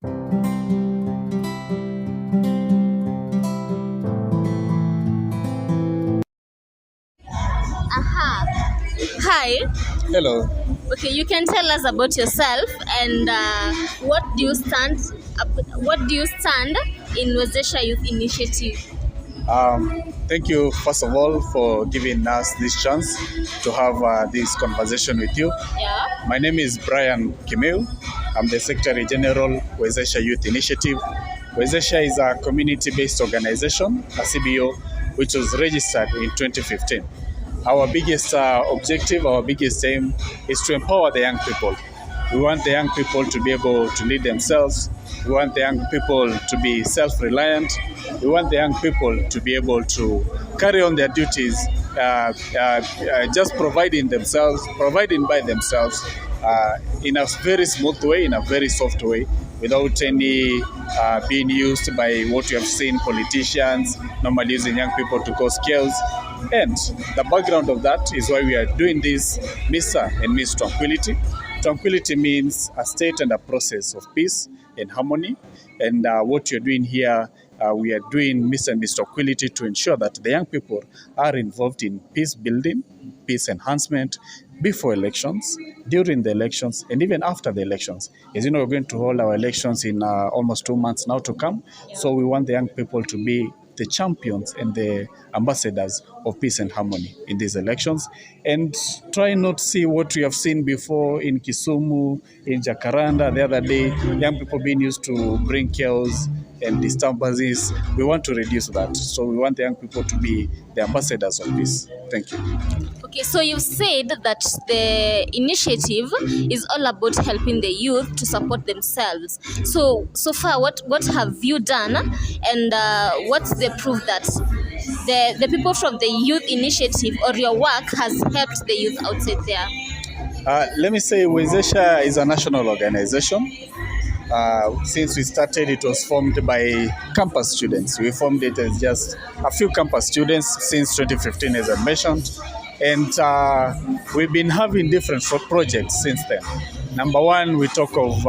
Aha. Hi. Hello. Okay, you can tell us about yourself and what do you stand in Wezesha Youth Initiative? Thank you, first of all, for giving us this chance to have this conversation with you. Yeah. My name is Brian Kimeu. I'm the Secretary General, Wezesha Youth Initiative. Wezesha is a community-based organization, a CBO, which was registered in 2015. Our biggest objective, our biggest aim is to empower the young people. We want the young people to be able to lead themselves. We want the young people to be self-reliant. We want the young people to be able to carry on their duties, just providing by themselves in a very smooth way, in a very soft way, without any being used by what you have seen politicians normally using young people to cause chaos. And the background of that is why we are doing this MISA and Miss Tranquility. Tranquility means a state and a process of peace and harmony. And what you're doing here, we are doing MISA and Miss Tranquility to ensure that the young people are involved in peace building, peace enhancement, before elections, during the elections, and even after the elections. As you know, we're going to hold our elections in almost 2 months now to come. So we want the young people to be the champions and the ambassadors of peace and harmony in these elections, and try not to see what we have seen before in Kisumu, in Jacaranda the other day, young people being used to bring chaos and disturbances. We want to reduce that. So we want the young people to be the ambassadors of peace. Thank you. Okay, so you said that the initiative is all about helping the youth to support themselves. So far, what have you done, and what's the proof that the people from the youth initiative or your work has helped the youth outside there? Let me say Wezesha is a national organization. Since we started, it was formed by campus students. We formed it as just a few campus students since 2015, as I mentioned. And we've been having different projects since then. Number one, we talk of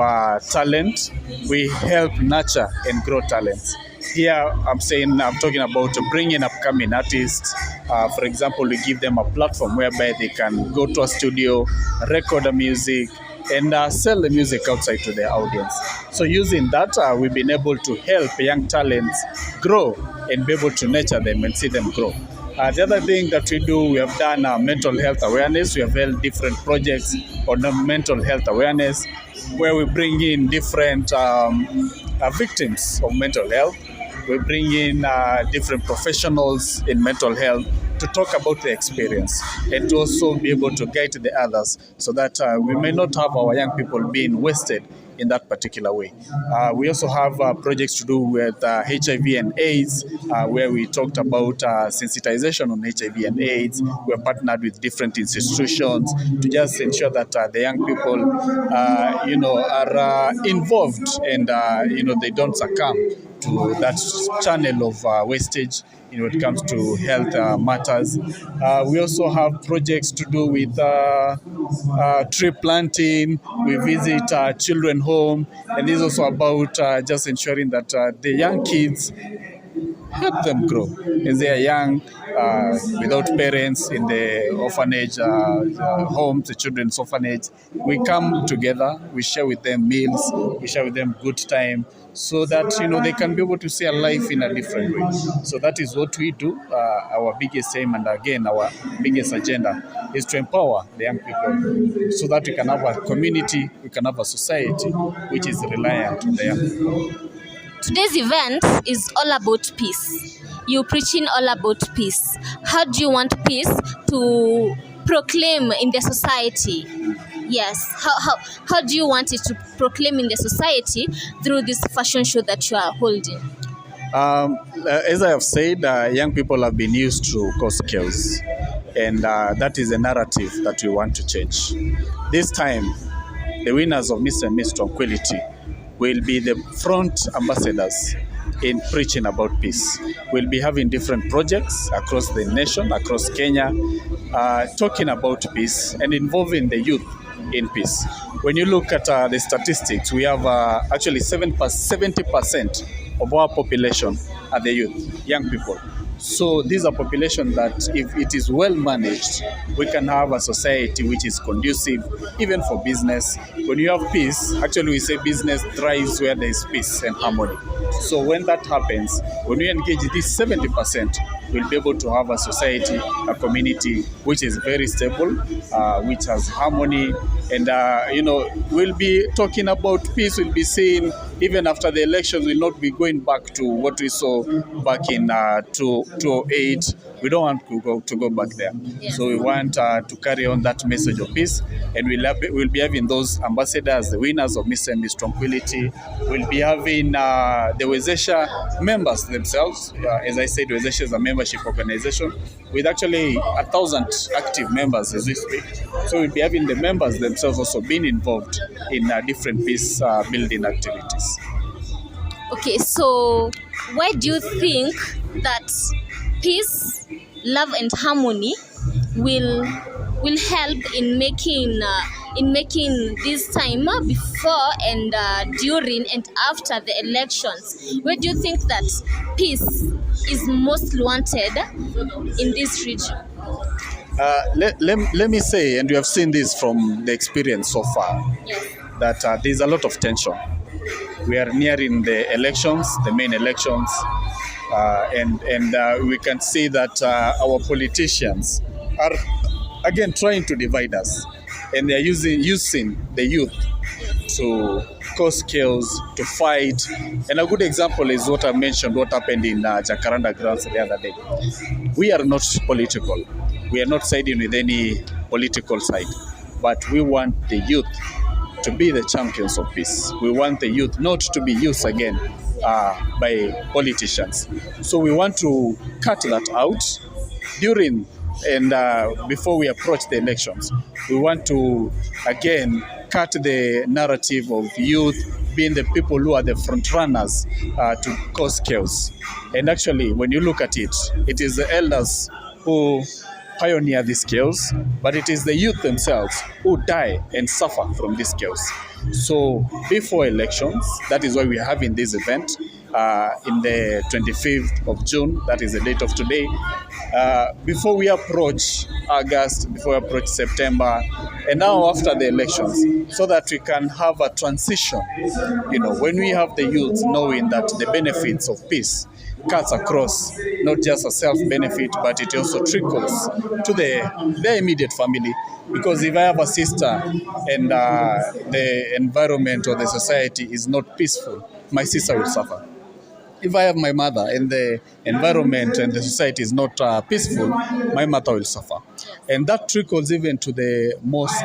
talent. We help nurture and grow talents. Here, I'm talking about bringing upcoming artists. For example, we give them a platform whereby they can go to a studio, record the music, and sell the music outside to their audience. So using that, we've been able to help young talents grow and be able to nurture them and see them grow. The other thing that we do, we have done mental health awareness. We have held different projects on mental health awareness, where we bring in different victims of mental health. We bring in different professionals in mental health to talk about the experience and to also be able to guide the others so that we may not have our young people being wasted in that particular way. We also have projects to do with HIV and AIDS, where we talked about sensitization on HIV and AIDS. We have partnered with different institutions to just ensure that the young people, are involved and, they don't succumb to that channel of wastage when it comes to health matters. We also have projects to do with tree planting. We visit children home, and this is also about just ensuring that the young kids help them grow as they are young, without parents in the orphanage homes, the children's orphanage. We come together, we share with them meals, we share with them good time, so that they can be able to see a life in a different way. So that is what we do. Our biggest aim, and again our biggest agenda, is to empower the young people so that we can have a community, we can have a society which is reliant on the young people. Today's event is all about peace. You're preaching all about peace. How do you want peace to proclaim in the society? Yes. How do you want it to proclaim in the society through this fashion show that you are holding? As I have said, young people have been used to cause chaos, and that is a narrative that we want to change. This time, the winners of Mr. and Miss Tranquility will be the front ambassadors in preaching about peace. We'll be having different projects across the nation, across Kenya, talking about peace and involving the youth in peace. When you look at the statistics, we have actually 70% of our population are the youth, young people. So these are populations that, if it is well managed, we can have a society which is conducive, even for business. When you have peace, actually we say business thrives where there is peace and harmony. So when that happens, when we engage this 70%, we'll be able to have a society, a community which is very stable, which has harmony. And, we'll be talking about peace. We'll be saying, even after the elections, we'll not be going back to what we saw back in 2008. We don't want to go back there. Yeah. So we want to carry on that message of peace. And we'll be having those ambassadors, the winners of Miss and Miss Tranquility. We'll be having the Wezesha members themselves. As I said, Wezesha is a membership organization with actually 1,000 active members as we speak. So we'll be having the members themselves also being involved in different peace building activities. Okay, so why do you think that peace, love, and harmony will help in making this time before and during and after the elections? Where do you think that peace is most wanted in this region? Let me say, and you have seen this from the experience so far, Yes. that there's a lot of tension. We are nearing the elections, the main elections, and we can see that our politicians are again trying to divide us, and they are using the youth to cause chaos, to fight. And a good example is what I mentioned, what happened in Jacaranda Grounds the other day. We are not political. We are not siding with any political side, but we want the youth to be the champions of peace. We want the youth not to be used again by politicians. So we want to cut that out during and before we approach the elections. We want to, again, cut the narrative of youth being the people who are the front runners to cause chaos. And actually, when you look at it, it is the elders who pioneer this chaos, but it is the youth themselves who die and suffer from this chaos. So before elections, that is why we are having this event in the 25th of June, that is the date of today. Before we approach August, before we approach September, and now after the elections, so that we can have a transition, when we have the youth knowing that the benefits of peace cuts across not just a self-benefit, but it also trickles to their immediate family. Because if I have a sister and the environment or the society is not peaceful, my sister will suffer. If I have my mother and the environment and the society is not peaceful, my mother will suffer. And that trickles even to the most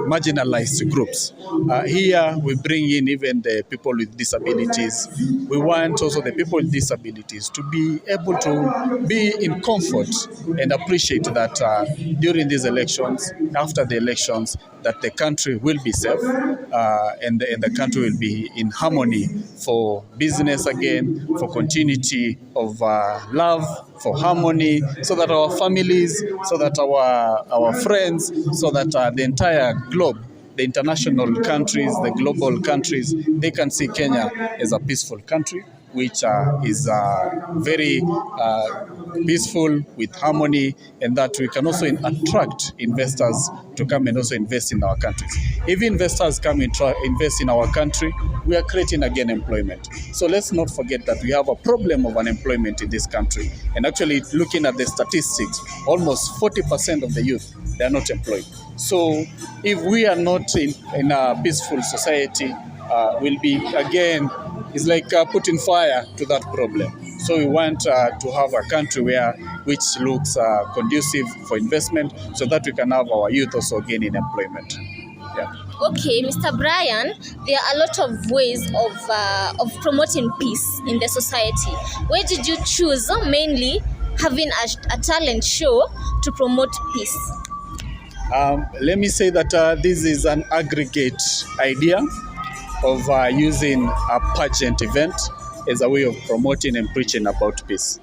marginalized groups. Here we bring in even the people with disabilities. We want also the people with disabilities to be able to be in comfort and appreciate that during these elections, after the elections, that the country will be safe and the country will be in harmony for business again, for continuity of love, for harmony, so that our families, so that our friends, so that the entire globe, the international countries, the global countries, they can see Kenya as a peaceful country, which is very peaceful with harmony, and that we can also attract investors to come and also invest in our countries. If investors come and invest in our country, we are creating again employment. So let's not forget that we have a problem of unemployment in this country. And actually, looking at the statistics, almost 40% of the youth, they are not employed. So if we are not in a peaceful society, we'll be again, it's like putting fire to that problem. So we want to have a country which looks conducive for investment, so that we can have our youth also gaining employment. Yeah. Okay, Mr. Brian, there are a lot of ways of promoting peace in the society. Where did you choose mainly having a talent show to promote peace? Let me say that this is an aggregate idea of using a pageant event as a way of promoting and preaching about peace.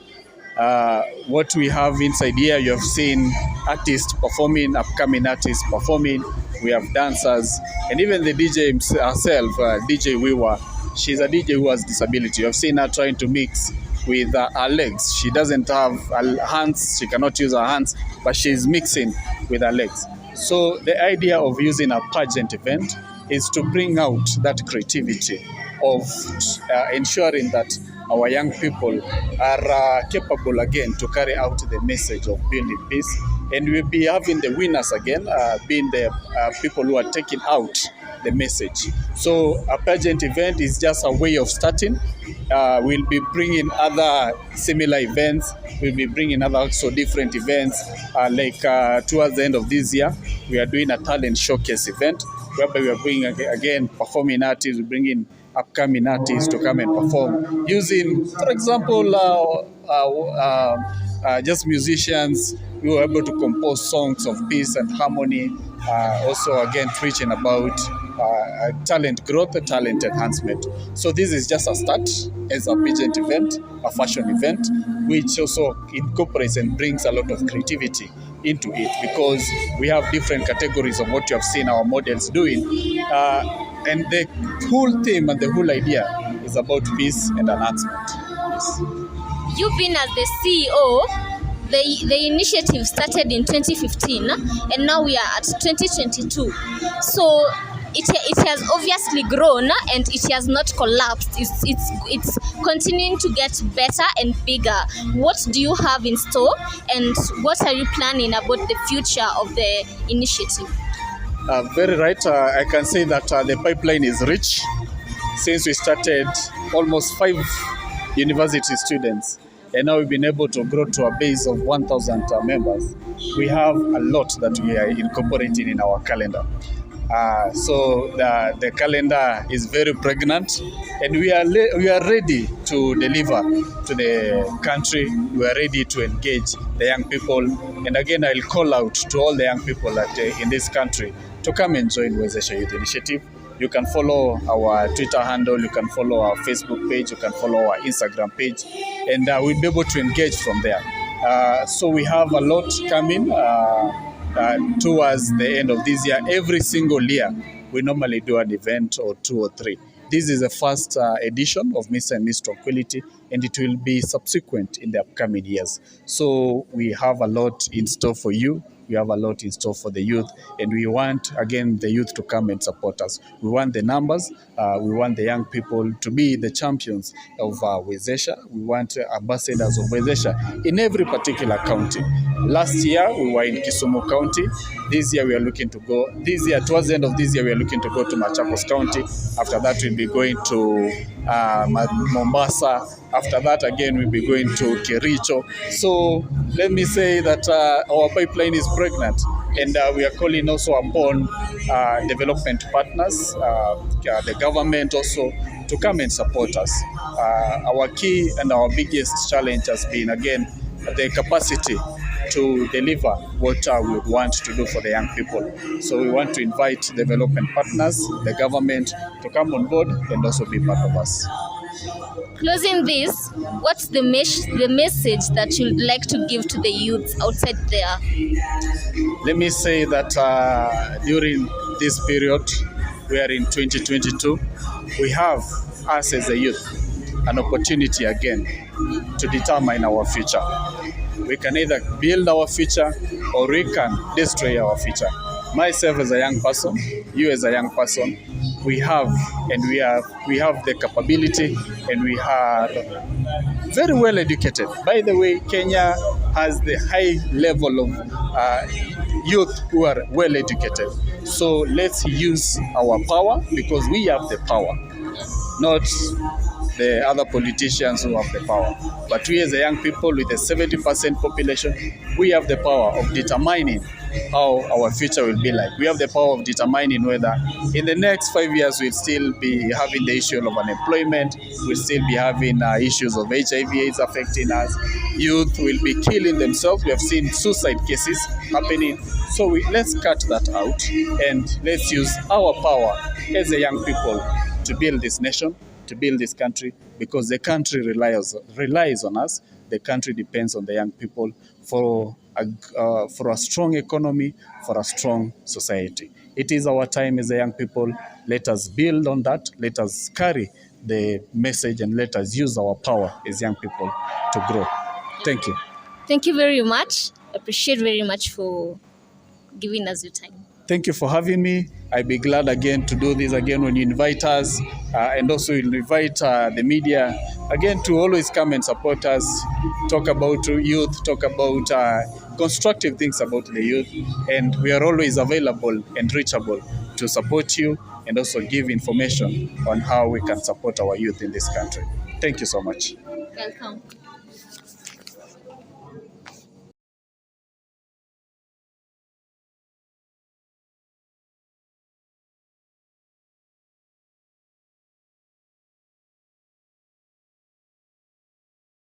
What we have inside here, you have seen artists performing, upcoming artists performing. We have dancers, and even the DJ herself, DJ Wiwa. She's a DJ who has disability. You have seen her trying to mix with her legs. She doesn't have her hands. She cannot use her hands, but she's mixing with her legs. So the idea of using a pageant event is to bring out that creativity of ensuring that our young people are capable again to carry out the message of building peace. And we'll be having the winners again, being the people who are taking out the message. So a pageant event is just a way of starting. We'll be bringing other similar events. We'll be bringing other also different events. Like towards the end of this year, we are doing a talent showcase event, whereby we are bringing again performing artists. We bring in upcoming artists to come and perform using, for example, just musicians who are able to compose songs of peace and harmony. Also, again, preaching about talent growth, talent enhancement. So this is just a start as a pageant event, a fashion event, which also incorporates and brings a lot of creativity into it, because we have different categories of what you have seen our models doing. And the whole theme and the whole idea is about peace and enhancement. Yes. You being as the CEO, the initiative started in 2015 and now we are at 2022. So it has obviously grown and it has not collapsed. It's continuing to get better and bigger. What do you have in store and what are you planning about the future of the initiative? Very right. I can say that the pipeline is rich. Since we started, almost 5 university students, and now we've been able to grow to a base of 1,000 members. We have a lot that we are incorporating in our calendar. So the calendar is very pregnant, and we are ready to deliver to the country. We are ready to engage the young people. And again, I'll call out to all the young people that in this country to come and join Wezesha Youth Initiative. You can follow our Twitter handle, you can follow our Facebook page, you can follow our Instagram page, and we'll be able to engage from there. So we have a lot coming towards the end of this year. Every single year, we normally do an event or 2 or 3. This is the first edition of Mr. and Miss Tranquility, and it will be subsequent in the upcoming years. So we have a lot in store for you. We have a lot in store for the youth, and we want, again, the youth to come and support us. We want the numbers. We want the young people to be the champions of Wezesha. We want ambassadors of Wezesha in every particular county. Last year, we were in Kisumu County. This year, we are looking to go. Towards the end of this year, we are looking to go to Machakos County. After that, we'll be going to Mombasa. After that, again, we'll be going to Kericho. So let me say that our pipeline is pregnant, and we are calling also upon development partners, the government also, to come and support us. Our key and our biggest challenge has been, again, the capacity to deliver what we want to do for the young people. So we want to invite development partners, the government, to come on board and also be part of us. Closing this, what's the message that you'd like to give to the youths outside there? Let me say that during this period, we are in 2022, we have, us as a youth, an opportunity again to determine our future. We can either build our future or we can destroy our future. Myself as a young person, you as a young person, we have the capability, and we are very well educated. By the way, Kenya has the high level of youth who are well educated. So let's use our power, because we have the power, not the other politicians who have the power. But we as a young people with a 70% population, we have the power of determining how our future will be like. We have the power of determining whether in the next 5 years we'll still be having the issue of unemployment, we'll still be having issues of HIV/AIDS affecting us, youth will be killing themselves. We have seen suicide cases happening. So let's cut that out, and let's use our power as a young people to build this nation, to build this country, because the country relies on us the country depends on the young people for a strong economy, for a strong society. It is our time as the young people. Let us build on that. Let us carry the message and let us use our power as young people to grow. Thank you. Thank you very much. Appreciate very much for giving us your time. Thank you for having me. I'd be glad again to do this again when you invite us, and also you'll invite the media again to always come and support us, talk about youth, talk about constructive things about the youth, and we are always available and reachable to support you and also give information on how we can support our youth in this country. Thank you so much. Welcome.